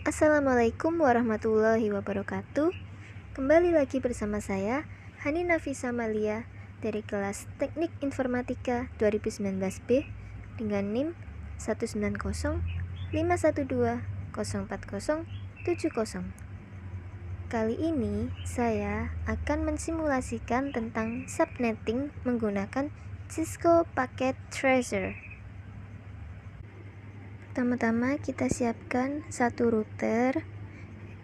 Assalamualaikum warahmatullahi wabarakatuh. Kembali lagi bersama saya, Hani Nafisa Malia dari kelas Teknik Informatika 2019B dengan NIM 19051204070. Kali ini saya akan mensimulasikan tentang subnetting menggunakan Cisco Packet Tracer. Pertama-tama kita siapkan satu router,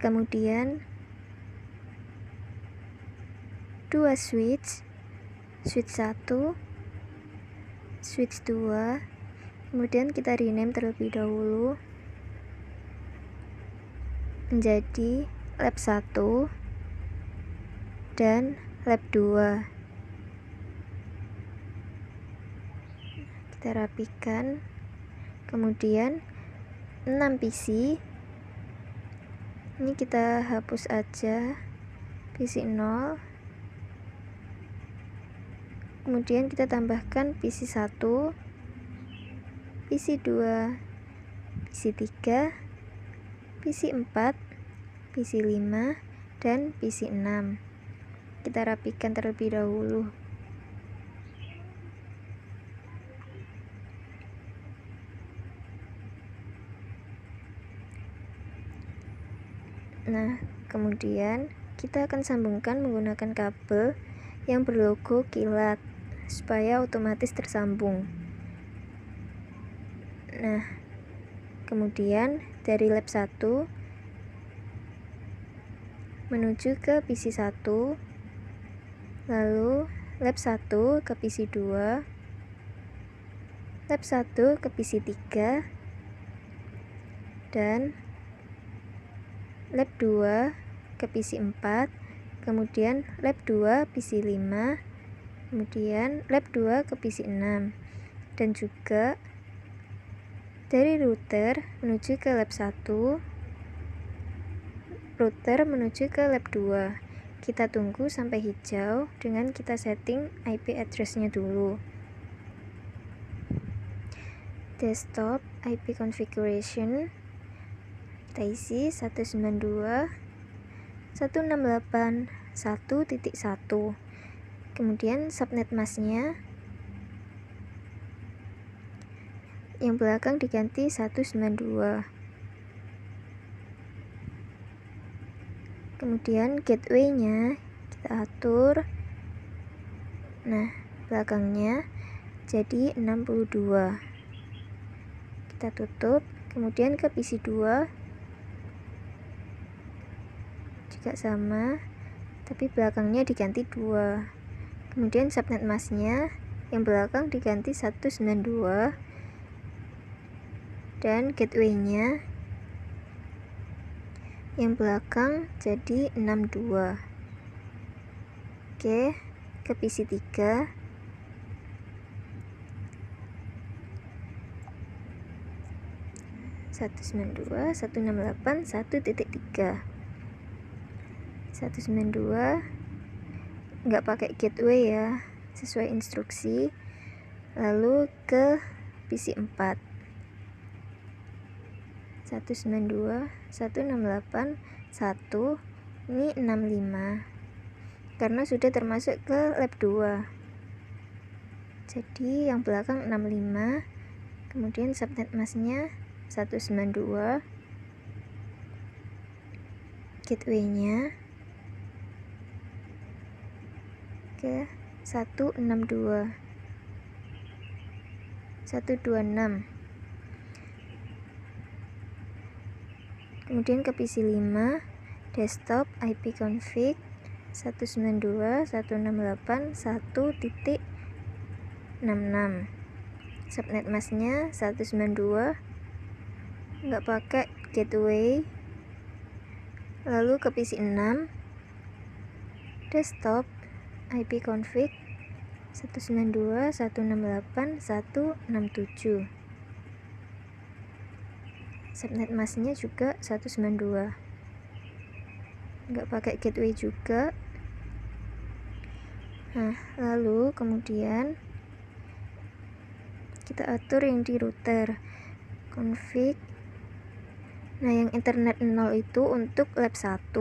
kemudian dua switch 1, switch 2, kemudian kita rename terlebih dahulu menjadi lab 1 dan lab 2. Kita rapikan, kemudian 6 PC ini kita hapus aja, PC 0, kemudian kita tambahkan PC 1, PC 2, PC 3, PC 4, PC 5, dan PC 6. Kita rapikan terlebih dahulu. Nah, kemudian kita akan sambungkan menggunakan kabel yang berlogo kilat supaya otomatis tersambung. Nah, kemudian dari lab 1 menuju ke PC 1, lalu lab 1 ke PC 2, lab 1 ke PC 3, dan lab 2 ke PC 4, kemudian lab 2 PC 5, kemudian lab 2 ke PC 6, dan juga dari router menuju ke lab 1, router menuju ke lab 2. Kita tunggu sampai hijau dengan kita setting IP address-nya dulu. Desktop IP configuration kita isi 192.168.1.1. kemudian subnet masknya yang belakang diganti 192. Kemudian gateway-nya kita atur, nah belakangnya jadi 62. Kita tutup, kemudian ke PC 2 juga sama, tapi belakangnya diganti 2. Kemudian subnet masknya yang belakang diganti 192 dan gateway-nya yang belakang jadi 62. Oke, ke PC 3 192.168.1.3. 192 nggak pakai gateway ya, sesuai instruksi. Lalu ke PC 4 192.168.1 ini 65 karena sudah termasuk ke lab 2, jadi yang belakang 65. Kemudian subnet masknya 192, gateway-nya ke 162, 126. Kemudian ke PC 5, desktop IP config 192.168.1.66. subnet masknya 192, nggak pakai gateway. Lalu ke PC 6, desktop IP config 192.168.1.67. subnet masknya juga 192, nggak pakai gateway juga. Nah, lalu kemudian kita atur yang di router config Nah, yang internet 0 itu untuk lab 1.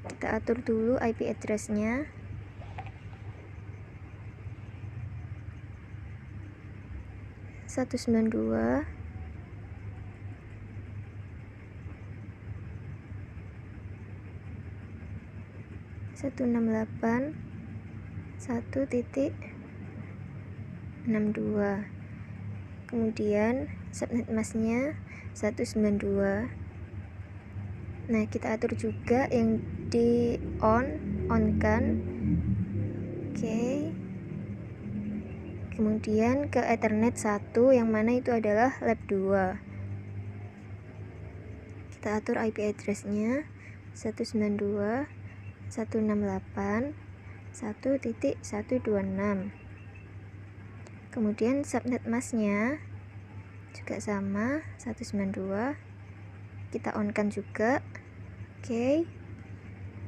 Kita atur dulu IP address-nya. Satu 192 168 1.62. Kemudian subnet masknya 192. Nah, kita atur juga yang di on-kan. Oke. Kemudian ke Ethernet 1 yang mana itu adalah lab 2. Kita atur IP address-nya 192 168 1.126. Kemudian subnet masknya juga sama 192. Kita on-kan juga. Oke.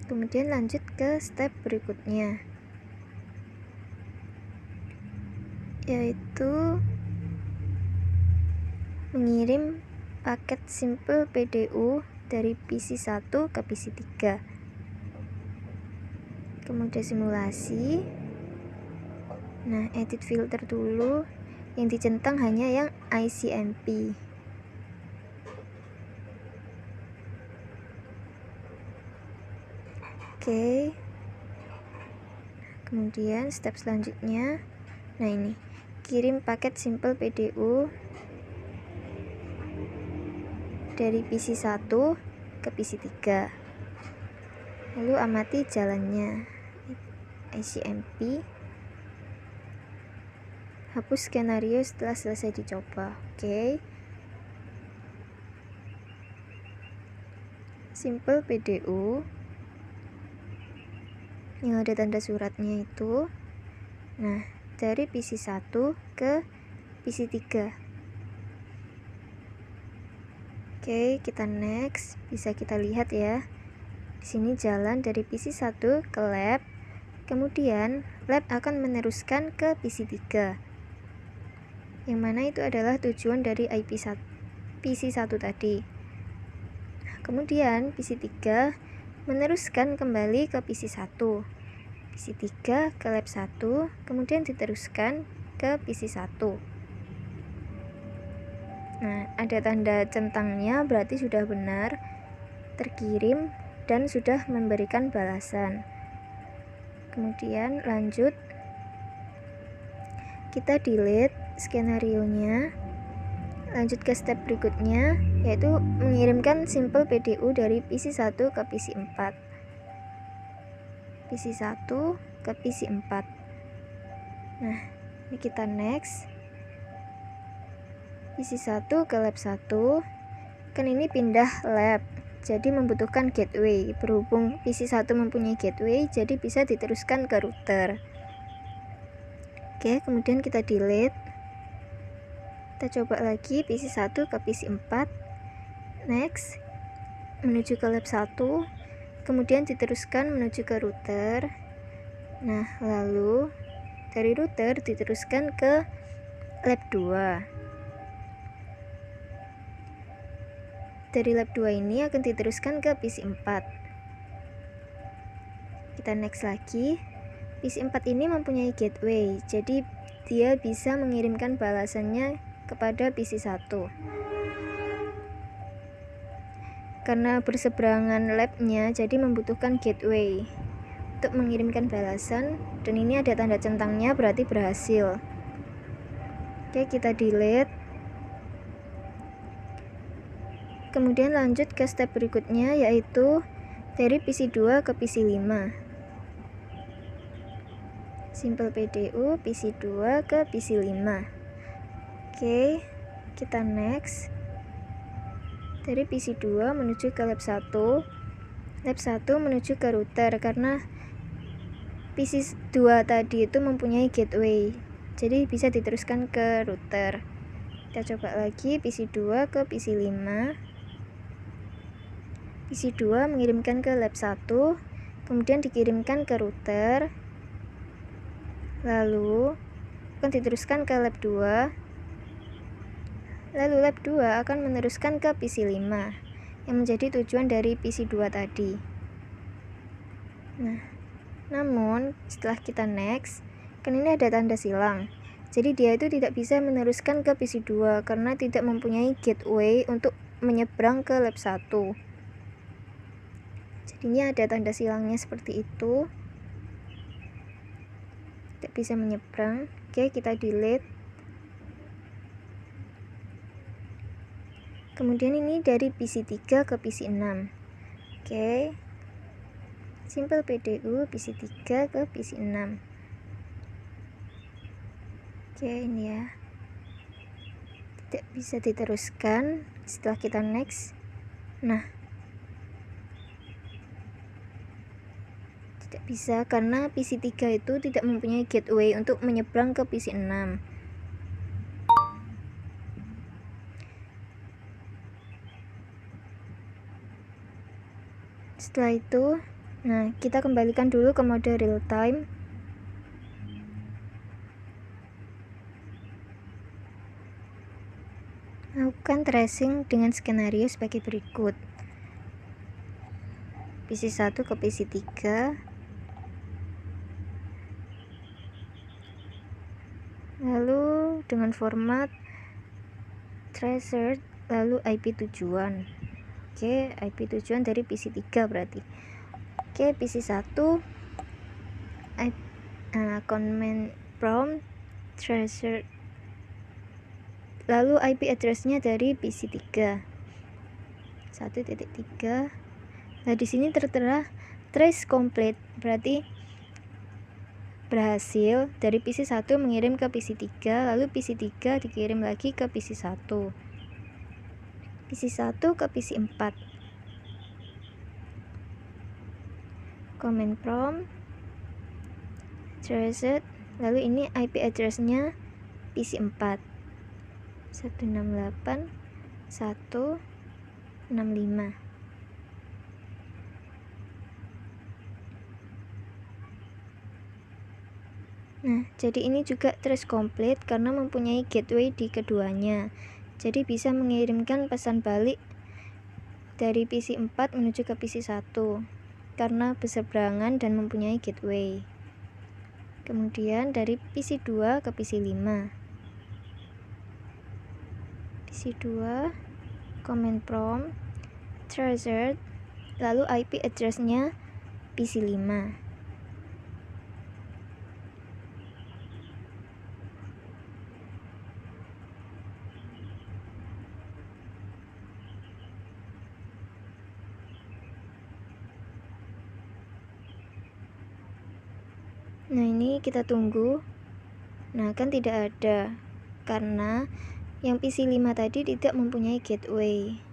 Kemudian lanjut ke step berikutnya, yaitu mengirim paket simple PDU dari PC 1 ke PC 3. Kemudian simulasi. Nah, edit filter dulu. Yang dicentang hanya yang ICMP. Oke. Kemudian step selanjutnya, nah ini, kirim paket simple PDU dari PC 1 ke PC 3. Lalu amati jalannya. ICMP. Hapus skenario setelah selesai dicoba. Oke. Simple PDU yang ada tanda suratnya itu. Nah, dari PC 1 ke PC 3. Oke, kita next. Bisa kita lihat ya. Di sini jalan dari PC 1 ke lab. Kemudian lab akan meneruskan ke PC 3. Yang mana itu adalah tujuan dari PC 1 tadi. Kemudian PC 3 meneruskan kembali ke PC 1. PC 3 ke lab 1, kemudian diteruskan ke PC 1. Nah, ada tanda centangnya, berarti sudah benar terkirim dan sudah memberikan balasan. Kemudian lanjut, kita delete skenarionya. Lanjut ke step berikutnya, yaitu mengirimkan simple PDU dari PC 1 ke PC 4. PC 1 ke PC 4. Nah, ini kita next. PC 1 ke lab 1. Kan ini pindah lab, jadi membutuhkan gateway. Berhubung PC 1 mempunyai gateway, jadi bisa diteruskan ke router. Oke, kemudian kita delete. Kita coba lagi PC 1 ke PC 4. Next, menuju ke lab 1, kemudian diteruskan menuju ke router. Nah, lalu dari router diteruskan ke lab 2. Dari lab 2 ini akan diteruskan ke PC 4. Kita next lagi. PC 4 ini mempunyai gateway, jadi dia bisa mengirimkan balasannya kepada PC 1. Karena berseberangan labnya, jadi membutuhkan gateway untuk mengirimkan balasan, dan ini ada tanda centangnya, berarti berhasil. Oke, kita delete. Kemudian lanjut ke step berikutnya, yaitu dari PC 2 ke PC 5. Simple PDU PC 2 ke PC 5. Oke, kita next. Dari PC 2 menuju ke lab 1. Lab 1 menuju ke router, karena PC 2 tadi itu mempunyai gateway, jadi bisa diteruskan ke router. Kita coba lagi PC 2 ke PC 5. PC 2 mengirimkan ke lab 1, kemudian dikirimkan ke router, lalu akan diteruskan ke lab 2. Lalu lab 2 akan meneruskan ke PC5 yang menjadi tujuan dari PC2 tadi. Nah, namun setelah kita next, kan ini ada tanda silang. Jadi dia itu tidak bisa meneruskan ke PC2 karena tidak mempunyai gateway untuk menyeberang ke lab 1. Jadinya ada tanda silangnya seperti itu. Tidak bisa menyeberang. Oke, kita delete. Kemudian ini dari PC3 ke PC6. Oke. Simple PDU PC3 ke PC6. Oke, ini ya. Tidak bisa diteruskan setelah kita next. Nah, tidak bisa karena PC3 itu tidak mempunyai gateway untuk menyeberang ke PC6. Setelah itu, nah kita kembalikan dulu ke mode real time. Lakukan tracing dengan skenario sebagai berikut. PC1 ke PC3, lalu dengan format tracer, lalu IP tujuan. Oke, IP tujuan dari PC3 berarti. Oke, PC1 command prompt tracer, lalu IP address-nya dari PC3 1.3. Nah, di sini tertera trace complete, berarti berhasil dari PC1 mengirim ke PC3, lalu PC3 dikirim lagi ke PC1. PC1 ke PC4. Command prompt traced, lalu ini IP address-nya PC4 168.165. Nah, jadi ini juga trace complete karena mempunyai gateway di keduanya. Jadi bisa mengirimkan pesan balik dari PC4 menuju ke PC1 karena berseberangan dan mempunyai gateway. Kemudian dari PC2 ke PC5. PC2 command prompt traced, lalu IP address-nya PC5. Nah, ini kita tunggu. Nah, kan tidak ada karena yang PC5 tadi tidak mempunyai gateway.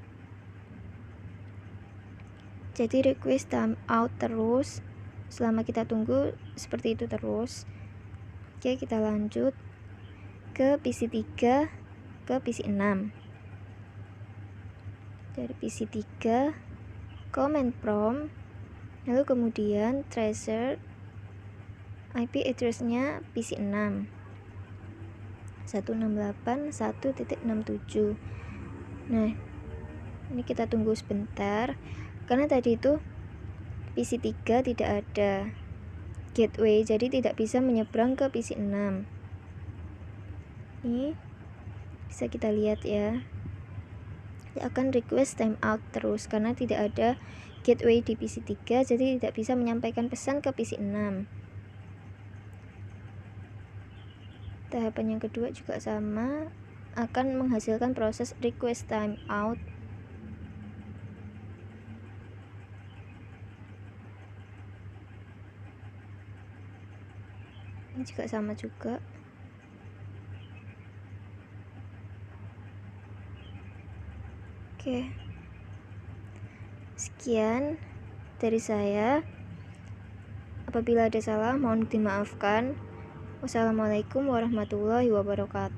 Jadi request timeout terus selama kita tunggu seperti itu terus. Oke, kita lanjut ke PC3 ke PC6. Dari PC3 command prompt, lalu kemudian tracer, IP address-nya PC6 168.1.67. Nah, ini kita tunggu sebentar karena tadi itu PC3 tidak ada gateway, jadi tidak bisa menyeberang ke PC6. Ini bisa kita lihat ya, dia akan request timeout terus karena tidak ada gateway di PC3, jadi tidak bisa menyampaikan pesan ke PC6. Tahapan yang kedua juga sama, akan menghasilkan proses request timeout. Ini juga sama juga. Oke, sekian dari saya. Apabila ada salah mohon dimaafkan. Wassalamualaikum warahmatullahi wabarakatuh.